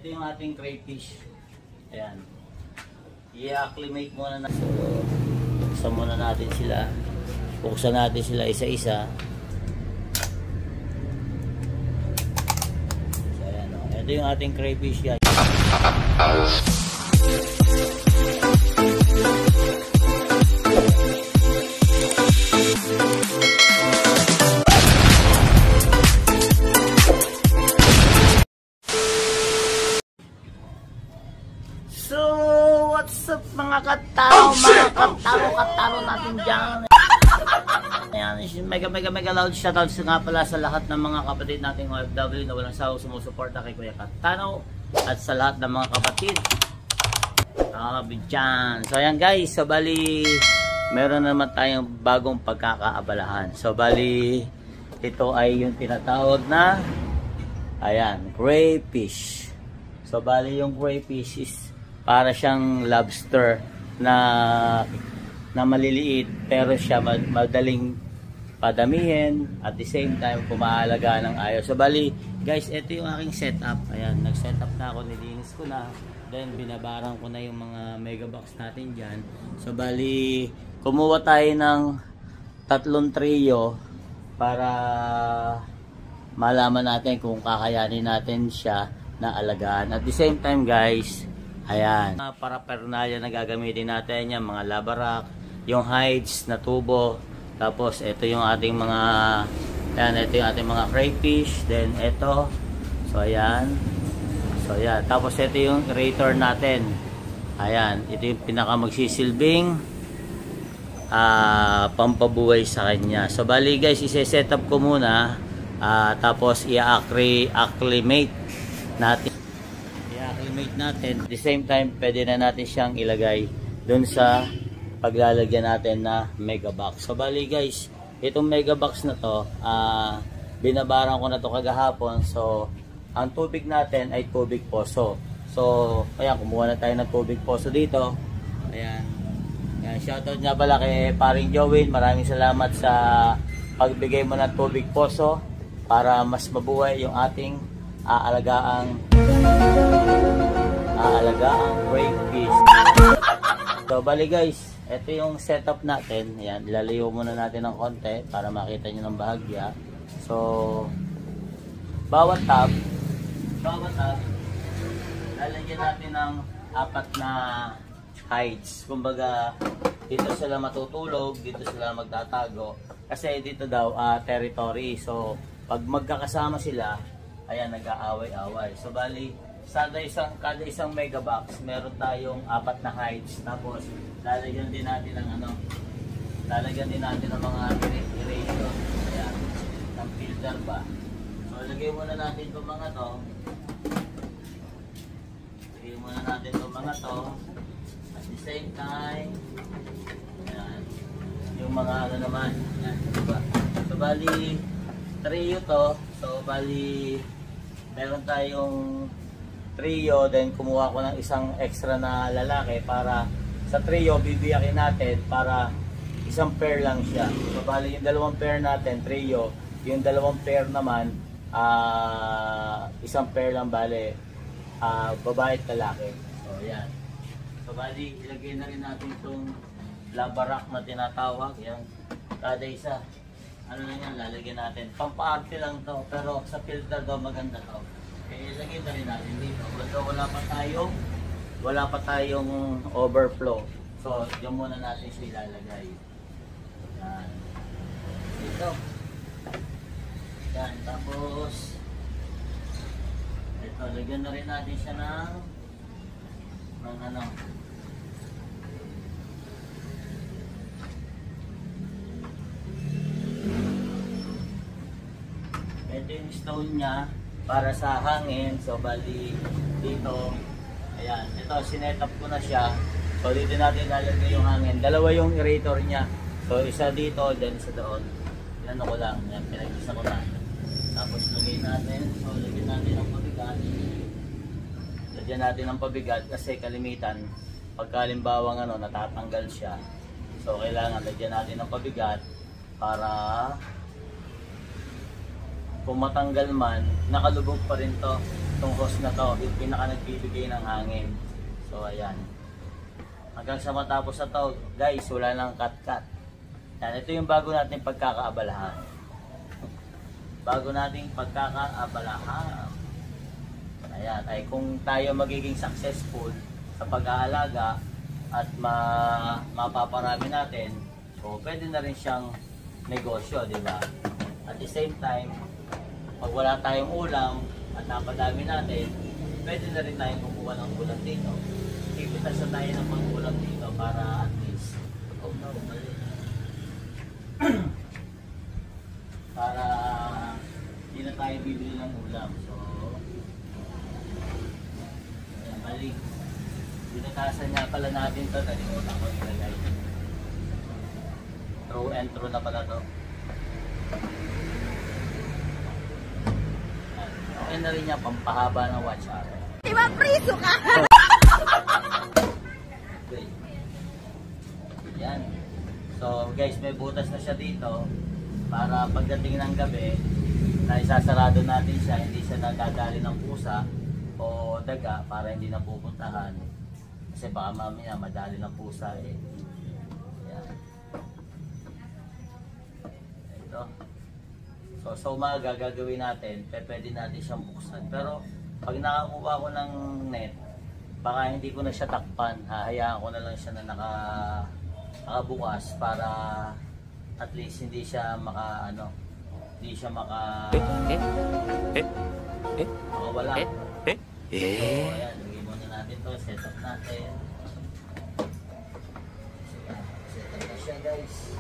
Ito yung ating crayfish. Ayan. I-acclimate muna na. So, buksan muna natin sila. Buksan natin sila isa-isa. So, ayan o. Ito yung ating crayfish yan. What's up mga katao, kataro natin dyan. Ayan, mega loud shoutouts nga pala sa lahat ng mga kapatid nating OFW na walang sawang sumusuporta kay Kuya Katano at sa lahat ng mga kapatid dyan. So ayan guys, so bali meron naman tayong bagong pagkakaabalahan. So bali ito ay yung tinatawag na ayan, crayfish. So bali yung crayfish is para siyang lobster na maliliit pero siya madaling padamihin at the same time kumaalaga ng ayos. So bali guys, ito yung aking setup. Ayan, nag-setup na ako, nilinis ko na. Then binabarang ko na yung mga megabox natin dyan. So bali kumuha tayo ng 3 trio para malaman natin kung kakayanin natin siya na alagaan. At the same time guys, ayan, para paraphernalia na gagamitin natin yan, mga labarak, yung hides na tubo, tapos ito yung ating mga ayan, ito yung ating mga crayfish, then ito, so ayan, tapos ito yung aerator natin, ayan, ito yung pinaka magsisilbing pampabuhay sa kanya. So bali guys, ise-set up ko muna, tapos i-acclimate natin natin. At the same time, pwede na natin siyang ilagay dun sa paglalagyan natin na megabox. So bali guys, itong megabox na to, binabarang ko na to kagahapon. So ang tubig natin ay tubig poso. So ayan, kumuha na tayo ng tubig poso dito. Ayan, shoutout nga pala kay paring Joel. Maraming salamat sa pagbigay mo ng tubig poso para mas mabuhay yung ating aalagaan crayfish. So bali guys, ito yung setup natin. Ayan, ilalayo muna natin ng konti para makita nyo ng bahagya. So bawat tab lalagyan natin ng 4 na hides. Kumbaga dito sila matutulog, dito sila magtatago kasi dito daw territory. So pag magkakasama sila, ayan, nag-aaway-away. So bali kada isang megabox meron tayong 4 na hides, tapos lalagyan din natin ng mga eraser, ayan, ng filter ba. So lagay muna natin itong mga to, at the same time ayan, yung mga naman, ayan, diba? So bali trio to. So bali meron tayong trio, then kumuha ko ng isang extra na lalaki para sa trio bibiyakin natin para isang pair lang siya. So bali yung 2 pair natin trio, yung 2 pair naman isang pair lang, bali babae at lalaki. So yan. So bali ilagay na rin natin itong labarak na tinatawag. Yan, kada isa ano na yan, lalagyan natin. Pampaarte lang to, pero sa filter daw maganda to. Kaya ilagay na rin natin dito. Basta wala pa tayong overflow. So, yung muna natin siya ilalagay. Yan. Dito. Yan. Tapos, ito, lagyan na rin natin siya ng ano. Ito yung stone niya para sa hangin. So bali dito, ayan, ito sinetup ko na siya. So dito natin lalagay yung hangin. 2 yung aerator niya. So isa dito, then isa doon. Yan ko lang, yan, pinag-isa ko na. Tapos lagay natin, so lagyan natin ng pabigat. Lagyan natin ng pabigat kasi kalimitan pagka halimbawa natatanggal siya. So kailangan lagyan natin ng pabigat para kung matanggal man, nakalubog pa rin to Itong hose na to, yung pinaka nagbibigay ng hangin. So ayan. Hanggang sa matapos na to, guys, wala nang cut-cut. Yan, ito yung bago natin pagkakaabalahan. Bago nating pagkakaabalahan. Ayan, ay kung tayo magiging successful sa pag-aalaga at mapaparami natin, so pwede na rin siyang negosyo, di ba? At the same time, pag wala tayong ulam at napadami natin, pwede na rin tayong kumuha ng ulam dito. Ipitas na tayo ng pang-ulam dito para at least para hindi na tayo bibili ng ulam. So ayan, mali. Binatasan nga pala natin to, nalimutan ko ilagay. Through and through na pala to. Okay na rin niya pampahaba ng watch hour. Diba priso ka? Okay. Yan. So guys, may butas na siya dito para pagdating ng gabi na isasarado natin siya, hindi siya nagdadali ng pusa o daga para hindi na pupuntahan. Kasi baka mamaya madali ng pusa eh. Yan. Ito. So sa umaga gagawin natin, pwede natin siyang buksan. Pero pag nakakuha ko ng net, baka hindi ko na siya takpan. Hahayaan ko na lang siya na nakabukas para at least hindi siya makawala. So ayan, lagay muna natin to, set up natin. Set up na siya guys.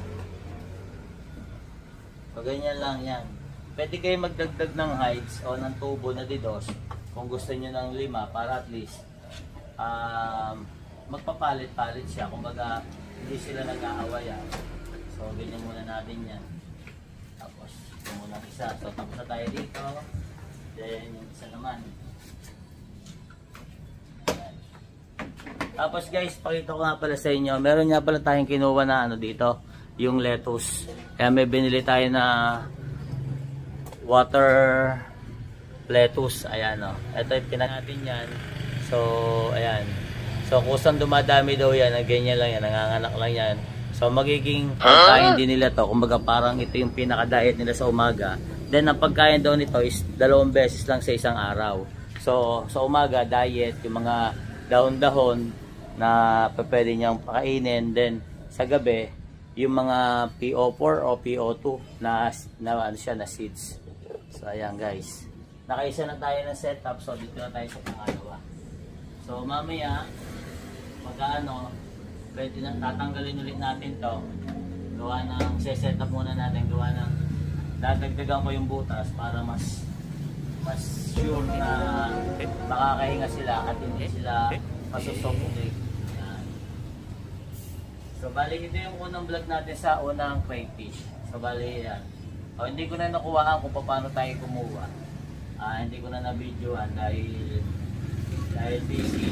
So ganyan lang yan. Pwede kayo magdagdag ng hides o ng tubo na didos kung gusto nyo ng 5 para at least magpapalit-palit siya. Kumbaga hindi sila nag-aawayan. So ganyan muna natin yan. Tapos ito muna isa. So tapos na tayo dito. Then yung isa naman. Ayan. Tapos guys, pakita ko nga pala sa inyo. Meron nga pala tayong kinuha na ano dito. Yung lettuce. Kaya may binili tayo na water lettuce. Ayan o. Ito yung natin yan. So ayan. So kusang dumadami daw yan. Ganyan lang yan. Nanganganak lang yan. So magiging pagkain din nila to. Kumbaga parang ito yung pinaka-diet nila sa umaga. Then ang pagkain daw nito is 2 beses lang sa isang araw. So sa umaga diet. Yung mga dahon-dahon na pwede niyang pakainin. Then sa gabi yung mga PO4 o PO2 na ano siya, na seeds. So ayan guys, nakaisa na tayo ng setup. So dito na tayo sa pangalawa. So mamaya pwede na tatanggalin ulit natin to. Gawa ng setup muna natin, gawa ng dadagdagan ko yung butas para mas sure na makakahinga sila at hindi sila masusufocate. So bali ito yung unang vlog natin sa unang crayfish. So bali yan. O, hindi ko na nakuhaan kung paano tayo kumuha. Hindi ko na na-videoan dahil busy.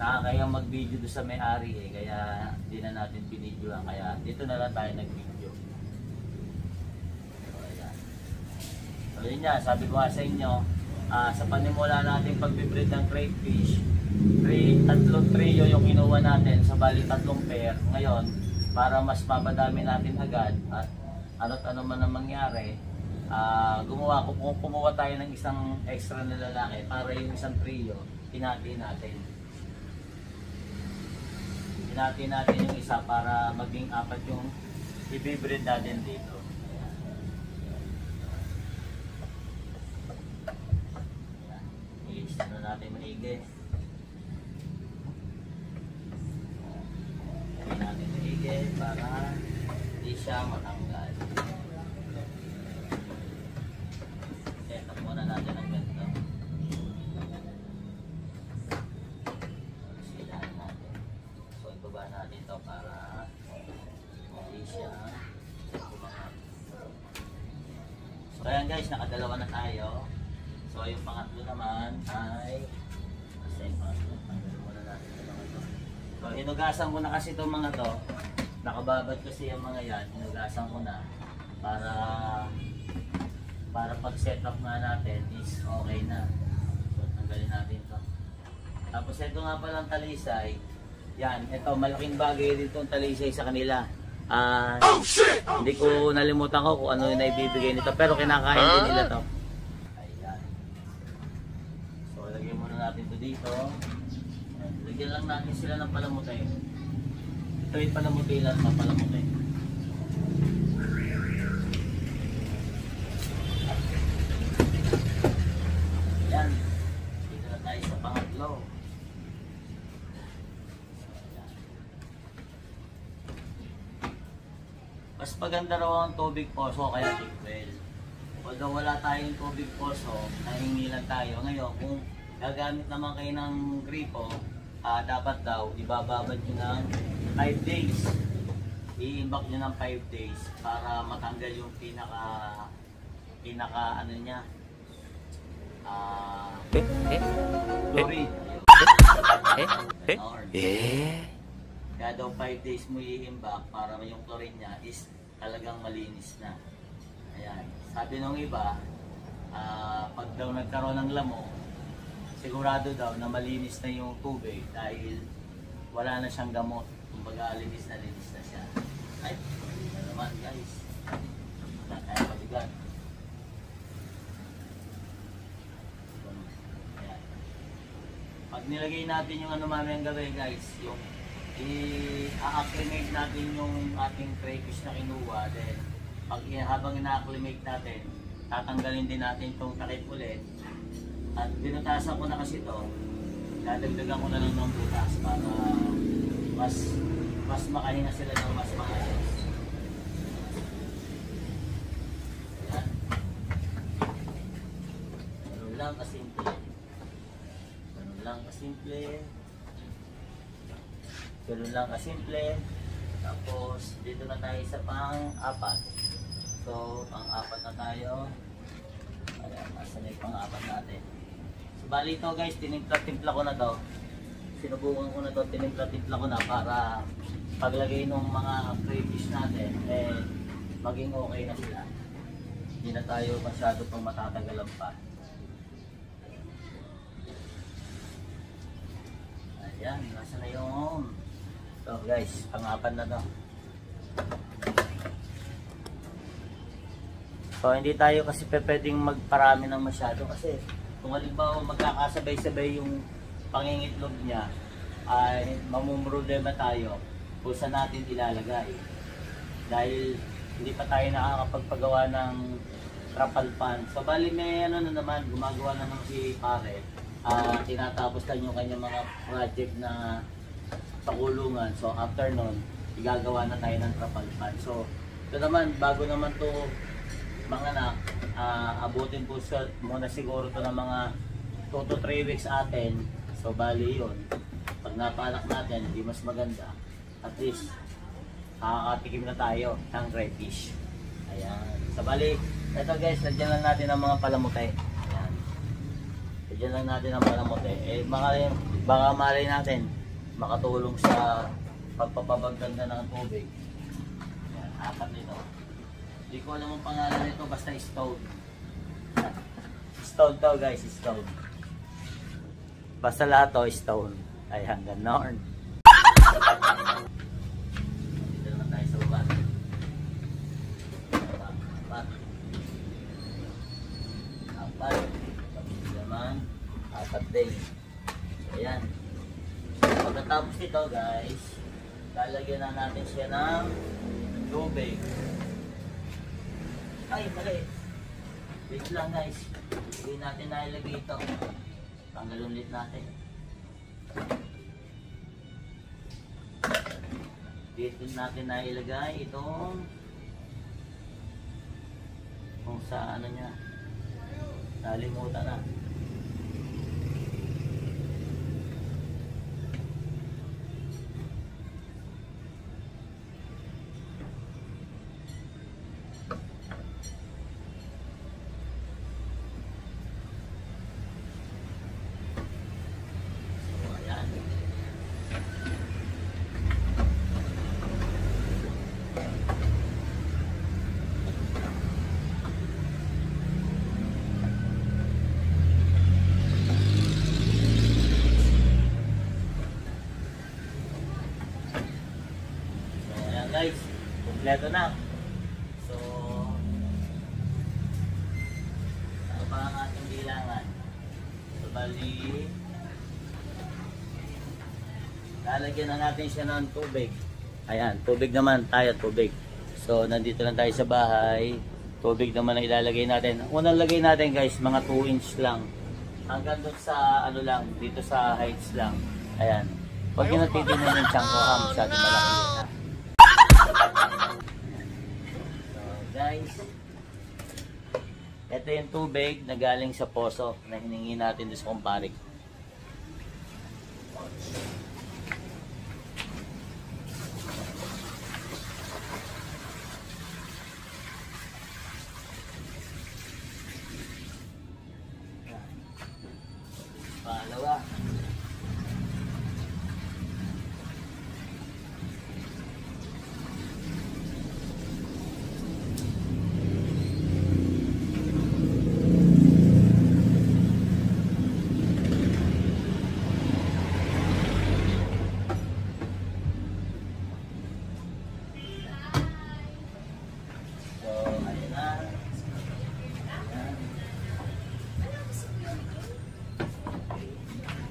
Nakakayang mag-video doon sa may-ari eh. Kaya hindi na natin binidyoan. Kaya dito na lang tayo nag-video. So ayan. So yun yan. Sabi ko nga sa inyo, sa panimula natin pagbibreed ng crayfish, tatlong trio yung kinuha natin, sa bali 3 pair. Ngayon, para mas mapadami natin agad at ano't ano man ang mangyari, kumuha tayo ng isang extra na lalaki para yung isang trio, hinati natin yung isa para maging 4 yung i-breed natin dito. I-start na natin maigi. Para hindi siya matanggal. Set up muna natin ang ganito. Silahan natin. So ibaba natin ito para hindi siya. So ayan guys, nakadalawa na tayo. So yung pangatlo naman ay muna natin ito mga ito. So hinugasan ko na kasi itong mga to. Nakababad kasi yung mga yan, hinugasan ko na para para pag setup nga natin is okay na. So tanggalin natin to. Tapos ito nga palang talisay. Yan, ito malaking bagay din itong talisay sa kanila. Hindi ko nalimutan ko kung ano yung naibibigay nito, pero kinakain din nila to. Ayan. So lagyan muna natin to dito. Ayan. Lagyan lang natin sila ng palamutay. Ito yung palamutay lang na palamutay. Ayan. Dito na tayo sa pangatlo. Mas maganda raw ang tubig poso kaya deep well. Although wala tayong tubig poso, nahingi lang tayo. Ngayon, kung gagamit naman kayo ng gripo, dapat daw ibababad nyo ng 5 days. I-imbak nyo ng 5 days para matanggal yung pinaka ano niya. Chlorine. Kaya daw 5 days mo i-imbak para yung chlorine niya is talagang malinis na. Ayan. Sabi nung iba, pag daw nagkaroon ng lamok, sigurado daw na malinis na yung tubig dahil wala na siyang gamot. Kumbaga linis na siya. Ay, na naman guys. Kaya pabigat. Ayan. Pag nilagay natin yung ano mamayang gawin guys, yung i-acclimate natin yung ating crayfish na kinuha, then habang ina-acclimate natin, tatanggalin din natin itong takip ulit. At binutasan ko na kasi ito, dadagdagan ko na lang ng butas para mas makahinga sila ng mas maayos. Ayan. Ganun lang kasimple. Ganun lang kasimple. Ganun lang kasimple. Tapos dito na tayo sa pang-apat. So pang-apat na tayo. Ayan, nasa na yung pang-apat natin. So bali ito guys, tinimpla-timpla ko na to. Sinubukan ko na to, tinimpla-timpla ko na para paglagay ng mga crayfish natin, maging okay na sila. Hindi na tayo masyado pang matatagalan pa. Ayan, nasa na yung so guys, pang-apat na to. So hindi tayo kasi pwedeng magparami ng masyado kasi kung halimbawa magkakasabay-sabay yung pangingitlog niya ay mamumroblema tayo kung saan natin ilalagay. Dahil hindi pa tayo nakakapagpagawa ng trapal pan. So bali may ano na naman, gumagawa naman si pare. Tinatapos lang yung kanyang mga project na sa kulungan. So after nun, igagawa na tayo ng trapal pan. So ito naman, bago naman to mga anak, abutin po muna siguro to ng mga 2 to 3 weeks atin. So bali yun, pag napalak natin, hindi mas maganda. At least, nakakatikim na tayo ng crayfish. Ayan. So bali, ito guys, lagyan lang natin ang mga palamutay. Ayan. Lagyan lang natin ang palamutay. Baka malay natin, makatulong sa pagpapabaganda ng tubig. Ayan, 4 nito. Hindi ko alam ang pangalan nito, basta stone. Stone to guys, stone. Basta lahat to, stone. Ayan, ganon. Dito naman tayo sa baba. Apat. Tapos naman, 4 days. So, ayan. Pagkatapos nito guys, lalagyan na natin siya ng tubig. Ay, mali. Wait lang guys. Hindi natin nailagay ito. Tanggalin ulit natin. Dito natin nailagay itong kung sa ano niya. Nalimutan na. Eto na. So, ano pa ang ating bilangan? So, bali, lalagyan na natin siya ng tubig. Ayan, tubig naman tayo, tubig. So, nandito lang tayo sa bahay. Tubig naman ang ilalagay natin. Unang lagay natin guys, mga 2 inch lang. Hanggang doon sa, ano lang, dito sa heights lang. Ayan. Huwag nyo natitinan yung chunk ko ha, masyado malaki yun ha. So, guys, ito yung tubig na galing sa poso na hiningi natin doon sa kumparik. Pangalawa.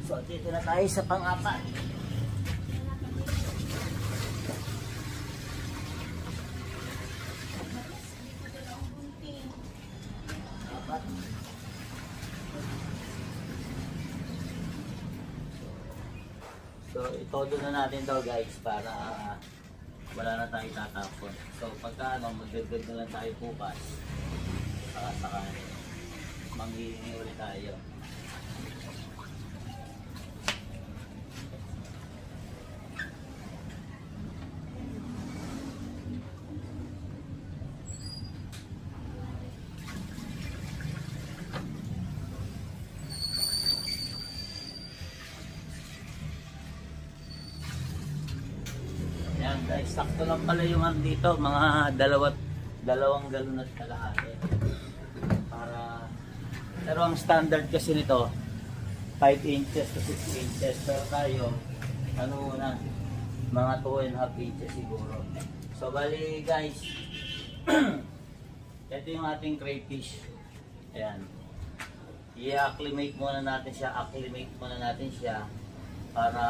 So, dito na tayo sa pang-apat. Apat. So, itodo na natin to guys para wala na tayo tatapon. So, pagka ano, magdagdag na lang tayo bukas. Saka manghihingi ulit tayo. Ayan guys, sakto lang pala yung dito, mga dalawang galon at kalahati. Pero ang standard kasi nito 5 inches to 6 inches. Pero tayo, ano na, mga 2.5 inches siguro. So bali guys, ito yung ating crayfish. Ayan. I-acclimate muna natin siya, para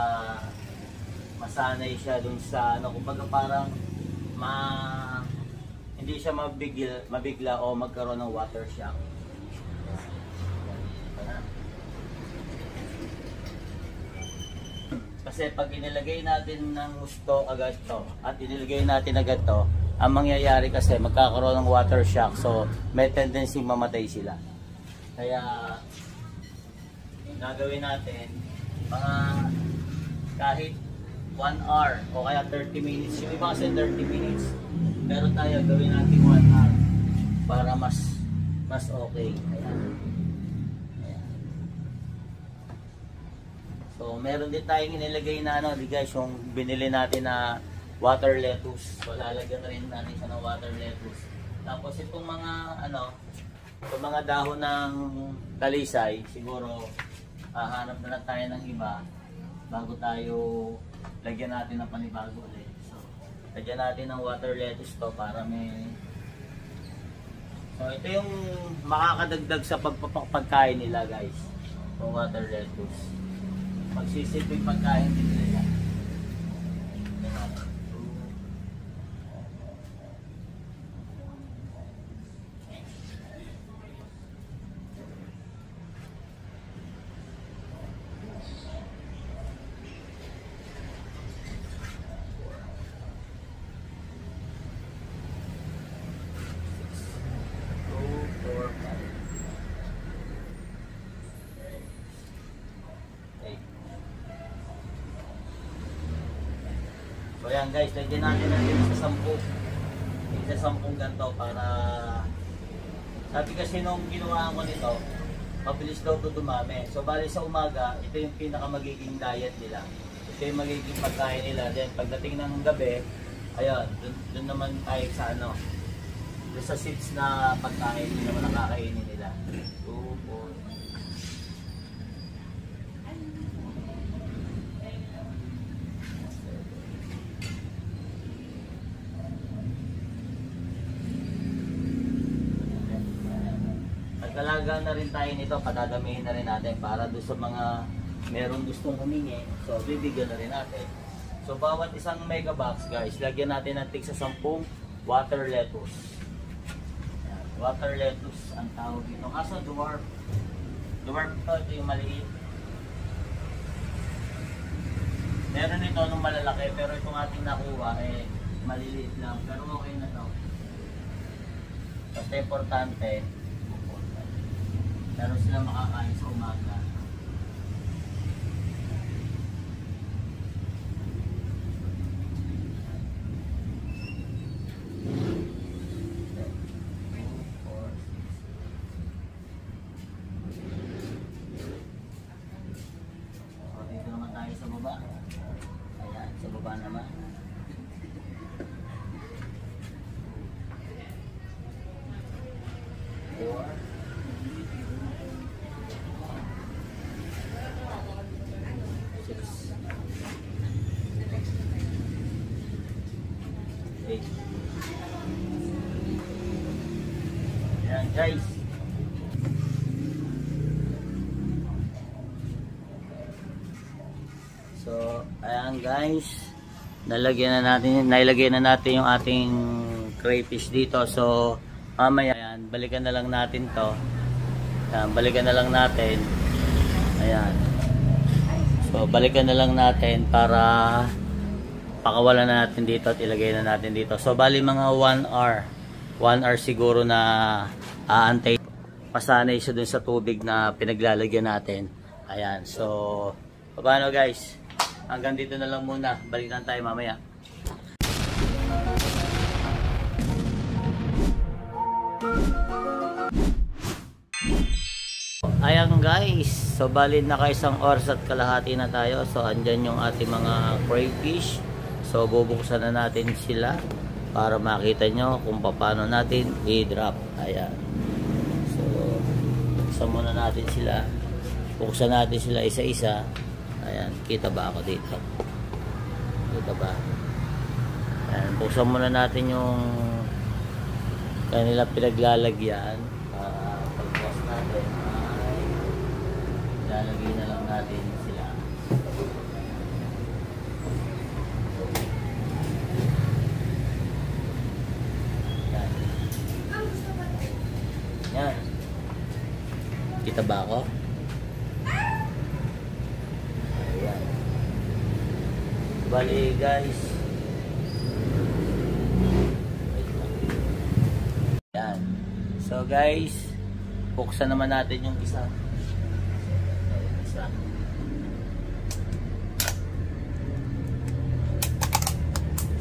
masanay siya dun sa ano, kumbaga parang hindi siya mabigla o magkaroon ng water shock. Kasi pag inilagay natin ng gusto agad to at inilagay natin agad to, ang mangyayari kasi magkakaroon ng water shock, so may tendency mamatay sila. Kaya gagawin natin mga kahit 1 hour o kaya 30 minutes. Yung iba kasi 30 minutes. Pero tayo gawin natin 1 hour para mas okay. Ayan. So meron din tayong inilagay na ano, guys, yung binili natin na water lettuce. So lalagyan rin natin siya ng water lettuce. Tapos itong mga ano, itong mga dahon ng talisay, siguro hanap na lang tayo ng iba bago tayo lagyan natin ng panibago ulit. So lagyan natin ng water lettuce to para may... So ito yung makakadagdag sa pagkain nila guys. So water lettuce. Magsisilbing pagkain din nila. So yan guys, lagyan natin sa 10 ganito para sabi kasi nung ginawa ko nito, mabilis daw ito dumami. So bali sa umaga, ito yung pinaka magiging diet nila. Ito yung magiging pagkain nila. Then pagdating ng gabi, ayun, dun naman tayo sa ano, dun sa seeds na pagkain nila naman nakakainin nila. 2, 4, gagana rin tayo nito, padadamihin na rin natin para doon sa mga merong gustong humingi. So bibigyan na rin natin. So bawat isang mega box guys, lagyan natin ng tig sa 10 water lettuce. Ayan, water lettuce ang tawag dito. Kaso dwarf. Dwarf to, ito yung maliit. Meron ito nung malalaki, pero itong ating nakuha eh maliliit lang. Pero okay na to. Basta importante, meron sila makakain sa umaga. Dito naman tayo sa baba. Ayan, sa baba naman. Ayan guys. So, ayan guys. Nailagay na natin yung ating crayfish dito. So, mamaya ayan, balikan na lang natin to. Ayan, balikan na lang natin. Ayan. So, balikan na lang natin para pakawalan na natin dito at ilagay na natin dito. So bali mga 1 hour. 1 hour siguro na aantay. Pasanay siya dun sa tubig na pinaglalagyan natin. Ayan. So paano guys? Hanggang dito na lang muna. Balikan tayo mamaya. Ayan guys. So bali naka 1 oras at kalahati na tayo. So andyan yung ating mga crayfish. So bubuksan na natin sila para makita nyo kung paano natin i-drop. Ayan. So buksan muna natin sila. Buksan natin sila isa-isa. Ayan. Kita ba ako dito? Kita ba? Ayan. Buksan muna natin yung kanila pinaglalagyan. Pagbukas natin ay lalagyan na lang natin sila. Yan. Kita ba ako? Ayan. Bali guys. Yan. So guys, buksan naman natin yung isa. So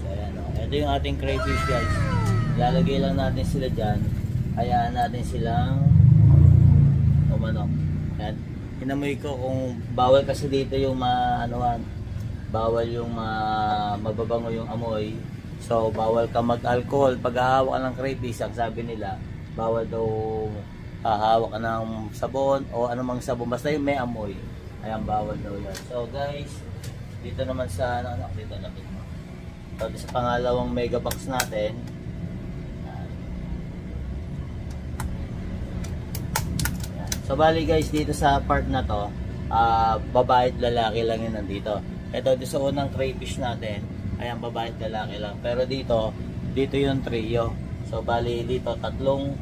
ayan o. Ito yung ating crayfish guys. Lalagay lang natin sila dyan. Hayaan natin silang umano. Ayan. Inamoy ko kung bawal kasi dito yung bawal yung mababango yung amoy. So bawal ka mag-alcohol pag hahawak ka ng crayfish. Ang sabi nila, bawal daw hahawak ka ng sabon o anumang sabon basta yung may amoy. Ayan, bawal daw yan. So guys, dito naman sa dito na dito. So sa pangalawang mega box natin. So bali guys, dito sa part na to, babae at lalaki lang yun nandito. Ito sa unang crayfish natin, ayan, babae at lalaki lang. Pero dito yung trio. So bali dito tatlong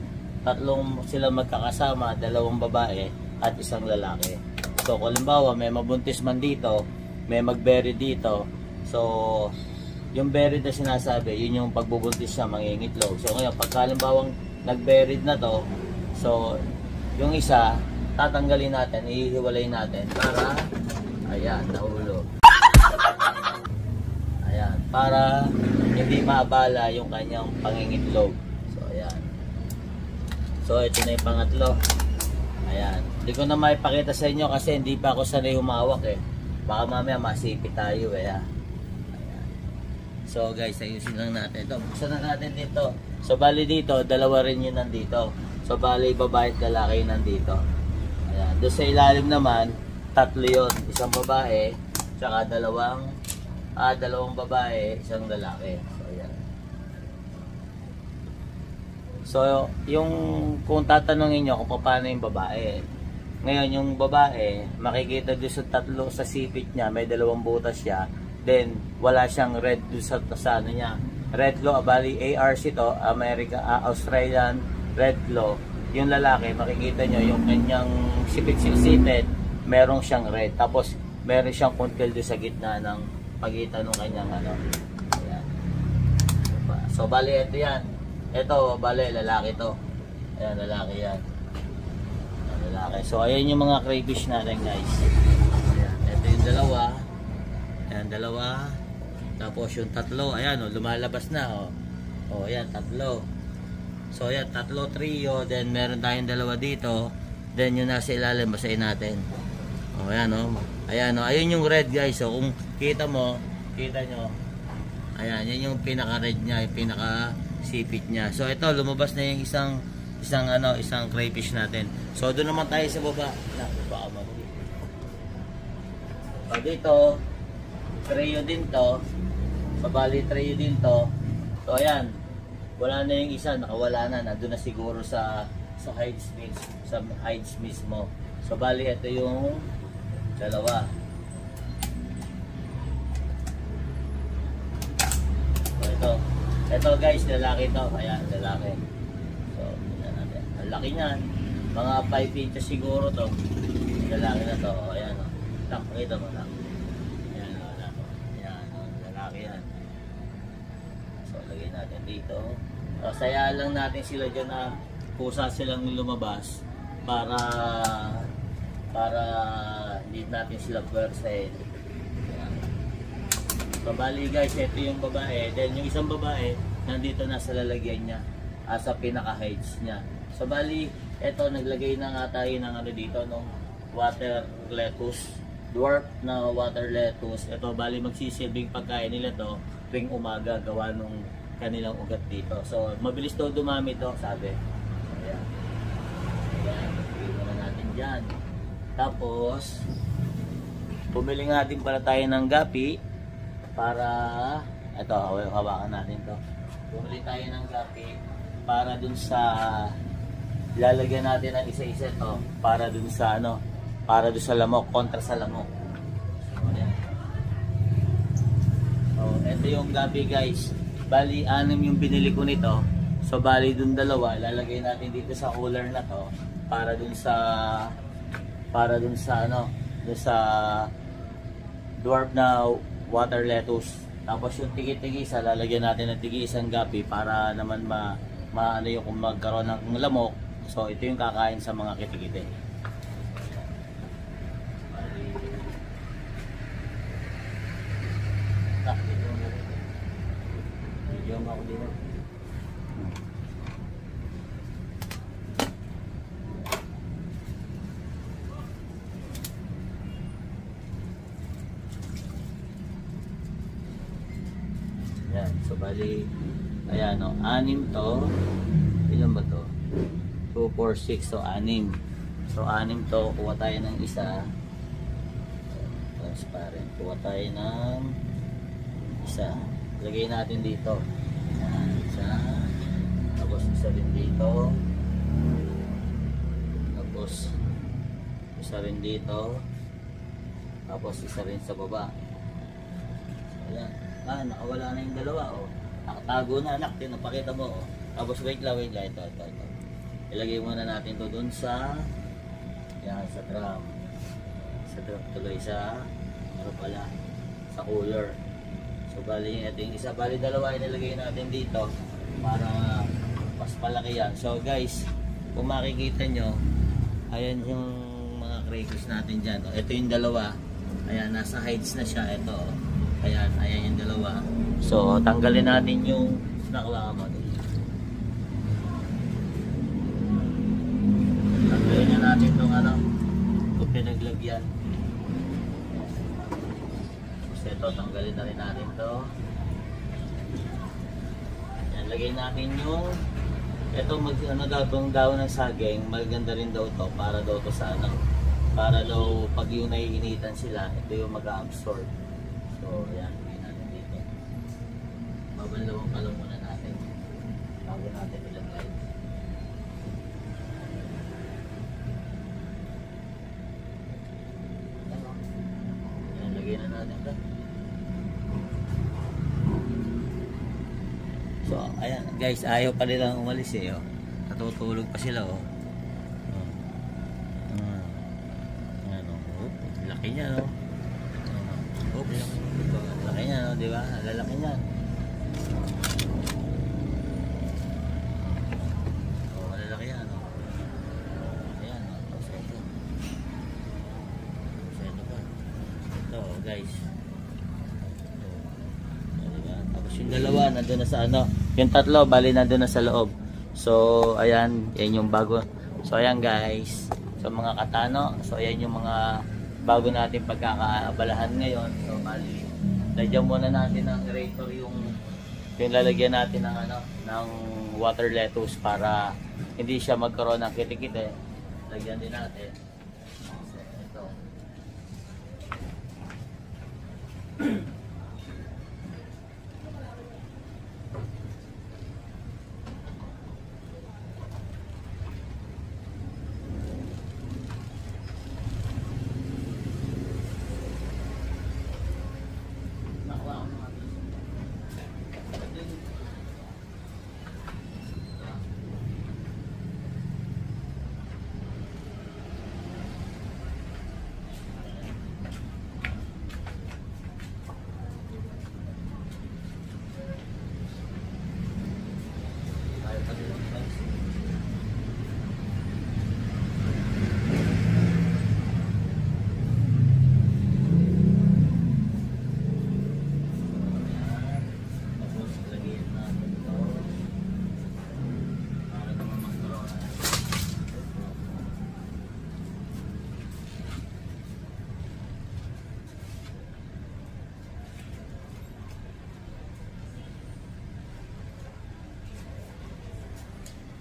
sila magkakasama, 2 babae at 1 lalaki. So kung halimbawa may mabuntis man dito, may mag-berry dito. So yung berry na sinasabi, yun yung pagbubuntis siya, mangingitlog. So ngayon pagka halimbawang nag-berry na to, so yung isa, tatanggalin natin, ihiwalay natin para, ayan, nahulog. Ayan, para hindi maabala yung kanyang pangingitlog. So, ayan. So, ito na yung pangatlo. Ayan. Hindi ko na maipakita sa inyo kasi hindi pa ako sanay humawak eh. Baka mamaya masipit tayo eh. Ayan. So, guys, ayusin lang natin. Ito, buksan na natin dito. So, bali dito, 2 rin yun nandito. So bali babae at lalaki nandito. Ayan. Doon sa ilalim naman, 3 yun. 1 babae, tsaka 2 babae, 1 lalaki. So ayan. So, yung kung tatanungin nyo kung paano yung babae. Ngayon, yung babae, makikita doon sa tatlo sa sipit niya, may dalawang butas siya. Then, wala siyang red doon sa ano niya. Red Claw, bali ARC to, Australian Red Claw. Yung lalaki, makikita nyo yung kanyang sipit-sipit, merong siyang red. Tapos, meron siyang kuntil doon sa gitna ng pagitan ng kanyang ano. Ayan. So, bali, ito yan. Ito, bali, lalaki to. Ayan, lalaki yan. Ayan, lalaki. So, ayan yung mga crayfish natin, guys. Ayan, ito yung dalawa. Ayan, dalawa. Tapos yung tatlo, ayan, oh, lumalabas na, oh. Oh, ayan, tatlo. So, ayan, tatlo, trio. Then, meron tayong dalawa dito. Then, yung nasa ilalim, basahin natin. Oh, ayan, oh. Ayan, oh. Ayun yung red, guys. So, kung kita mo, kita nyo. Ayan, yan yung pinaka-red niya, yung pinaka-sipit niya. So, ito, lumabas na yung isang crayfish natin. So, doon naman tayo sa baba. Baka mali. So, dito, trio din to. Pabali trio din to. So, ayan. Wala na yung isa, nakawala na. Nandun na siguro sa hides mismo. So, bali, ito yung dalawa. So, ito guys, lalaki to. Ayan, lalaki. So, tignan natin. Ang laki niyan. Mga 5 inches siguro to. Lalaki na to. Ayan, o. Pakita mo lang. Ayan, lalaki. Ayan, lalaki yan. So, lagay natin dito. So, saya lang natin sila dyan na kusa silang lumabas para hindi natin sila pwersahin. So, bali guys, ito yung babae. Then yung isang babae, nandito na sa lalagyan niya. Sa pinaka-hides niya. So, bali, ito, naglagay na nga tayo ng ano dito, nung water lettuce. Dwarf na water lettuce. Ito, bali, magsisilbing pagkain nila to tuwing umaga, gawa nung kanilang ugat dito. So, mabilis to dumami to, sabi. Ayan. Ayan, pagkain na natin dyan. Tapos, pumili nga din pala tayo ng gapi. Para, ito, hawakan natin to. Bumili tayo ng gapi para dun sa lalagyan natin ng isa-isa to para dun sa ano, para dun sa lamok, kontra sa lamok. So, ayan. So, ito yung gapi guys. Bali, 6 yung binili ko nito. So, bali dun dalawa, lalagay natin dito sa cooler na to para dun sa ano, dun sa dwarf na water lettuce. Tapos yung tigi-tigisa, lalagyan natin ng tigi-isang gapi para naman maano yung kung magkaroon ng lamok. So ito yung kakain sa mga kitikite. Medyo ako dito. Yan, so bali, ayan o, 6 to. Ilan ba to? 2, 4, 6, so 6. So 6 to, kuha tayo ng isa. Transparent, kuha tayo ng isa. Lagay natin dito. Ayan, isa. Tapos isa rin dito. Tapos isa rin dito. Tapos isa rin sa baba. So, ayan. Nakawala na yung dalawa, oh. Nakatago na, anak, tinapakita mo, oh. Tapos wait lang, ito. Ilagay muna natin to dun sa, yan, sa drum. Sa drum tuloy sa, ano pala, sa cooler. So, bali ito yung isa, bali dalawa inilagay natin dito para mas palaki yan. So, guys, kung makikita nyo, ayan yung mga crayfish natin dyan, oh. Ito yung dalawa, ayan, nasa hides na siya, ito, oh. Ayan yung dalawa. So, tanggalin natin yung nakuha mo. Tanggalin na natin itong ano, itong pinaglagyan. So, ito, tanggalin na rin natin ito. Ayan, lagay natin yung ito, ano daw, itong daon ng saging, maganda rin daw to para daw to sa ano, para daw pag yung naiinitan sila, ito yung mag-absorb. So, yan, lagay natin dito. Babalawang ka lang muna natin bago natin ilagay. nila. So, ayan guys, ayaw pa nilang umalis eh. Oh. Natutulog pa sila oh. Ano, laki niya no. Oops. Laki niya no, di ba? Lalaki niya. Oh, lalaki yan no. Ayan no, tapos ito. Tapos ito pa. Ito guys. Tapos yung dalawa nandun na sa ano, yung tatlo bali nandun na sa loob. So ayan, yan yung bago. So ayan guys, so mga katano, so ayan yung mga bago natin pagkakaabalahan ngayon. So bali, lagyan muna natin ng aerator yung lalagyan natin ng ano, ng water lettuce para hindi siya magkaroon ng kitikite. Lagyan din natin. So, ito.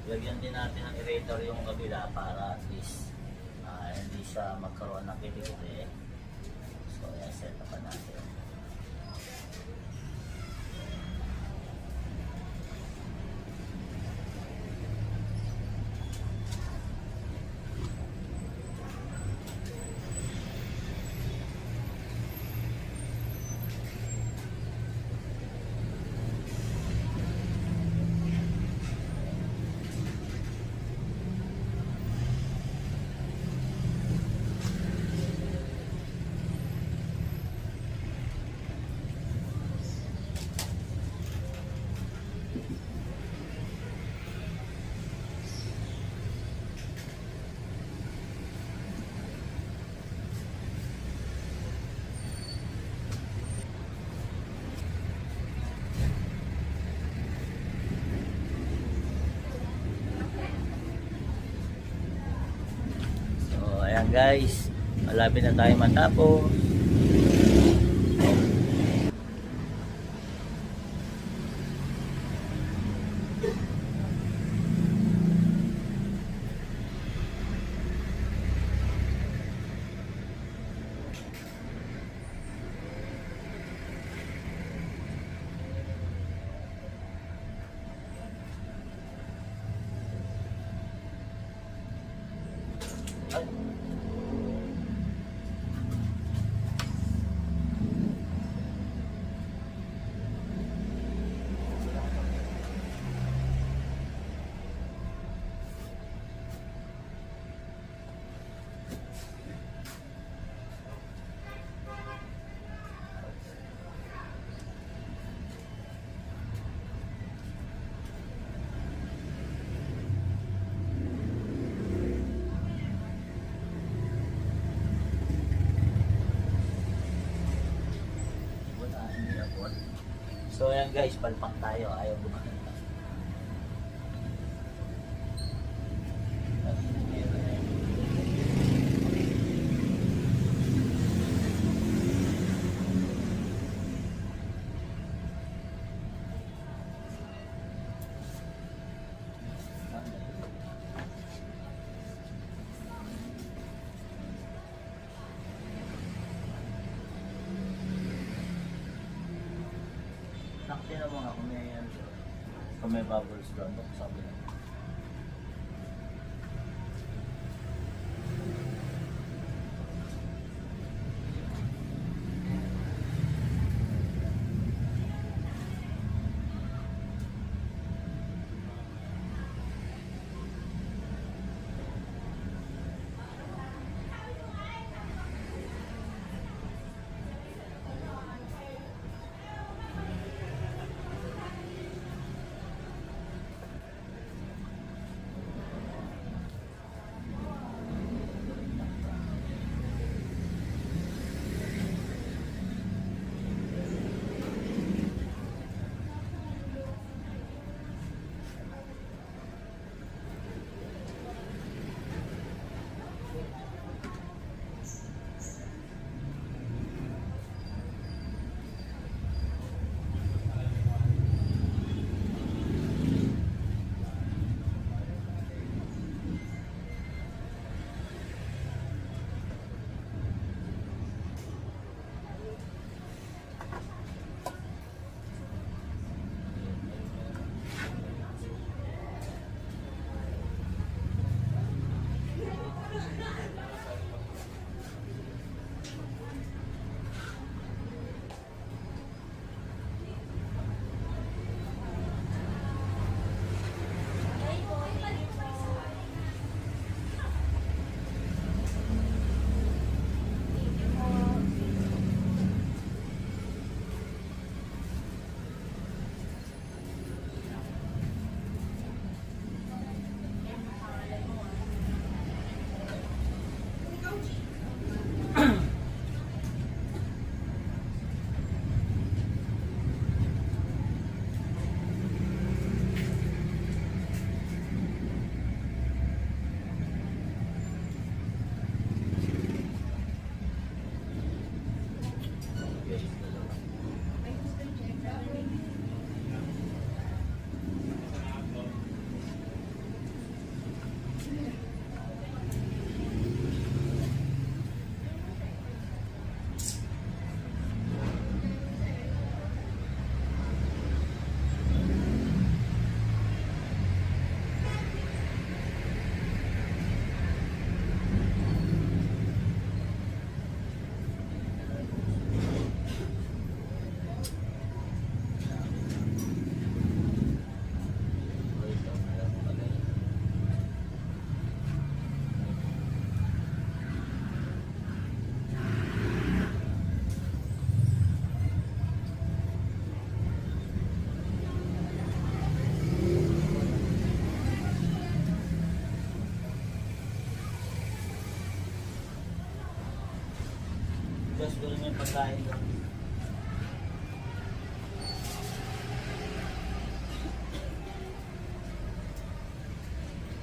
Lagyan din natin ng aerator yung kabila para at least hindi siya magkaroon ng kitikite. So ayan, set up natin. Ayan guys, malapit na tayo matapos. So ayan guys, palpak tayo, ayaw bumalik. Nakita mo nga kung may bubbles doon, sabi na. Diyos, gano'n yung pagkain doon.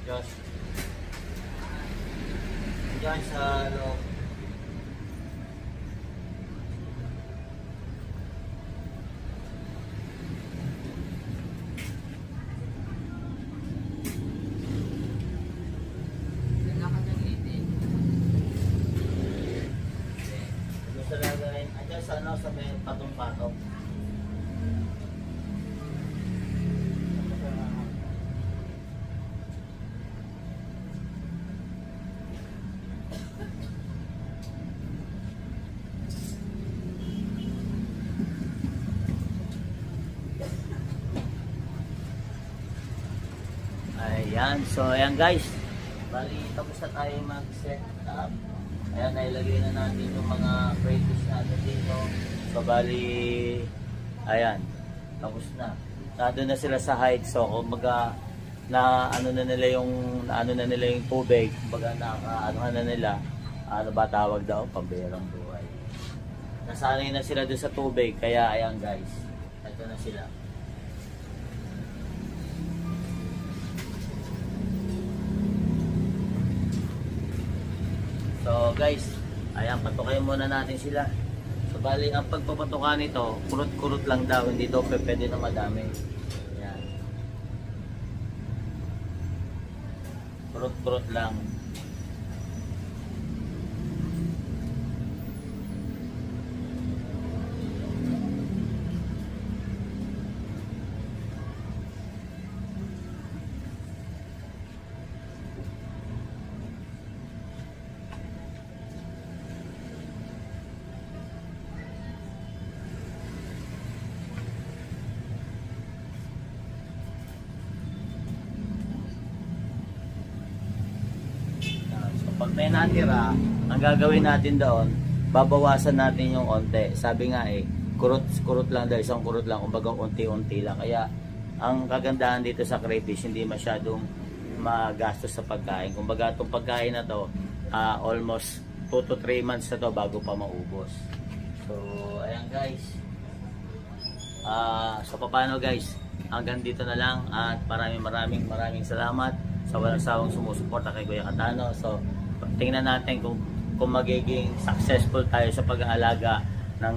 Diyos. Diyan sa loob. Sa ano, sa may patong-patong. Ayan, so ayan guys, bali tapos na tayo mag-set up. Ayan, nailagay na natin yung mga crayfish natin dito. So bali, ayan, tapos na. Nandun na sila sa height, so kumbaga na ano na nila yung tubig, kumbaga ano na nila, ano ba tawag daw, pambirang buhay. Nasanay na sila doon sa tubig, kaya ayan guys, ito na sila. So guys, ayan, patukayin muna natin sila. So bali, ang pagpapatukan nito, kurut-kurut lang daw, hindi daw pwede na madami. Ayan. Kurut-kurut lang. Pag may natira, ang gagawin natin doon, babawasan natin yung onte. Sabi nga kurut lang daw, isang kurut lang, kumbaga unti-unti lang. Kaya ang kagandahan dito sa crayfish, hindi masyadong magastos sa pagkain. Kumbaga itong pagkain na to, almost 2 to 3 months na to bago pa maubos. So ayan guys. So paano guys, hanggang dito na lang at maraming salamat sa walang sawang sumusuporta kay Kuya Katano. So tingnan natin kung magiging successful tayo sa pag-aalaga ng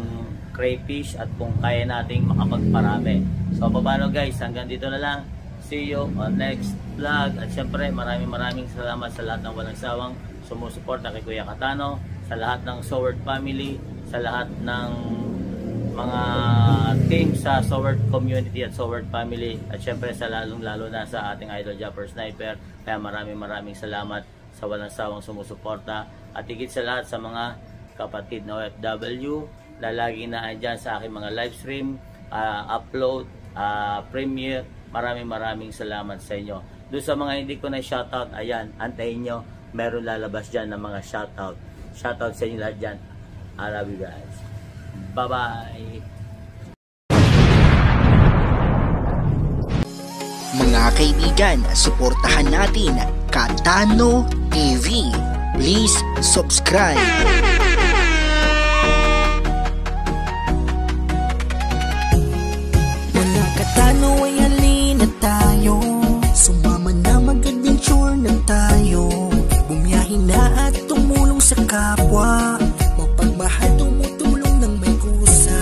crayfish at kung kaya nating makapagparami. So paano guys, hanggang dito na lang. See you on next vlog. At syempre maraming salamat sa lahat ng walang sawang sumusuporta kay Kuya Katano, sa lahat ng Soward family, sa lahat ng mga team sa Soward community at Soward family, at syempre sa lalong-lalo na sa ating idol Japper Sniper. Kaya maraming salamat sa walang sawang sumusuporta, at higit sa lahat sa mga kapatid na OFW na lagi na andyan sa aking mga live stream, upload, premiere. Maraming salamat sa inyo. Doon sa mga hindi ko na shoutout, ayan, antayin nyo, meron lalabas dyan ng mga shoutout. Shoutout sa inyo lahat dyan. I love you guys. Bye bye. Mga kaibigan, suportahan natin Katano TV. Please subscribe. Mga Katano ay halina tayo, sumama na mag-adventure na tayo. Bumiyahin na at tumulong sa kapwa, mapagmahal tumutulong ng may kusa.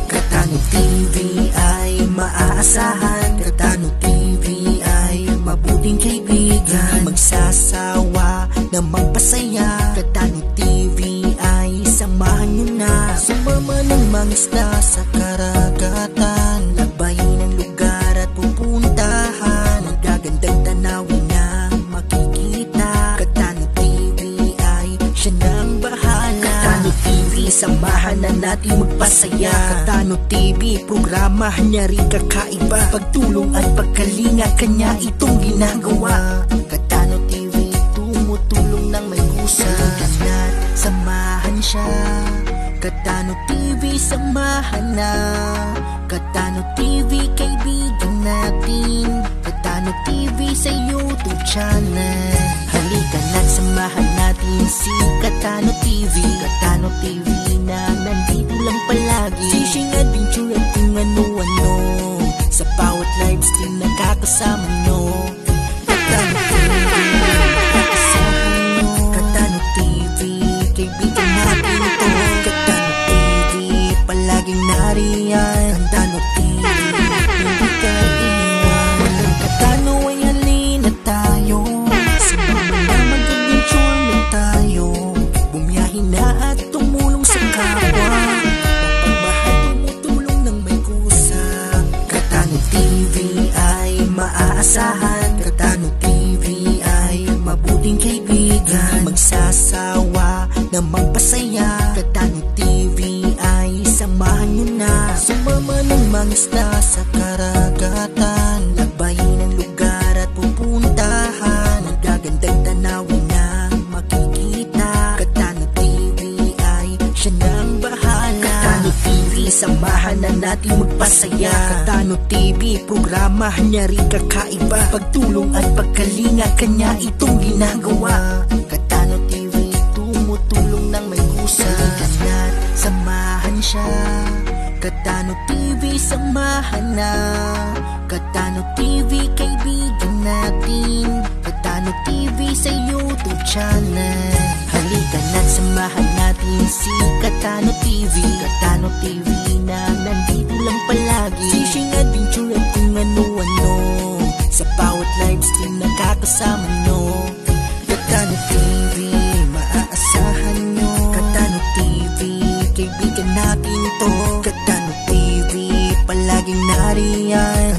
Katano TV ay maaasahan, Katano TV ay mabuting kaibigan, magsasawa na magpasaya. Katano TV ay samahan nyo na, sumama ng mga isda sa karagatan, labayin ang lugar at pupuntahan, magagandang tanawin na makikita. Katano TV ay siya nang bahala. Katano TV, samahan na natin magpasaya. Katano TV, programa niya rin kakaiba, pagtulong at pagkalinga kanya itong ginagawa. Katano TV, tumutulong ng may kusa, at samahan siya. Katano TV, samahan na. Katano TV, kaibigan natin. Katano TV sa YouTube channel. Halika na't samahan natin si Katano TV. Katano TV na nakakasama nyo. Katano TV, makakasahan nyo. Katano TV, kaibigan natin ito. Katano TV, palaging nariyan. Katano TV, hindi ka iwan. Katano ay halina tayo, sumama na mag-adventure na tayo. Bumiyahin na at tumulong sa kapwa, mapagmahal tumutulong ng may kusa. Katano TV ay maaasahan. Katano TV ay mabuting kaibigan, magsasawa na magpasaya. Katano TV ay samahan nyo na. Sumama ng mga isda sa karagatan, lakbayin ang lugar at pupuntahan. Magagandang tanawin na makikita. Katano TV ay siya nang bahala. Katano TV, samahan na natin magpasaya. Katano TV, programa niya rin kakaiba. Pagtulong at pagkalinga, kanya itong ginagawa. Katano TV, tumutulong ng may kusa. Halika't samahan siya. Katano TV, samahan na. Katano TV, kaibigan natin. Katano TV sa YouTube channel. Halika na't samahan natin si Katano TV. Katano TV na nandito lang palagi. Fishing adventure at kung ano-ano, sa bawat live stream nakakasama nyo. Katano TV, maaasahan nyo. Katano TV, kaibigan natin ito. Katano TV, palaging nariyan.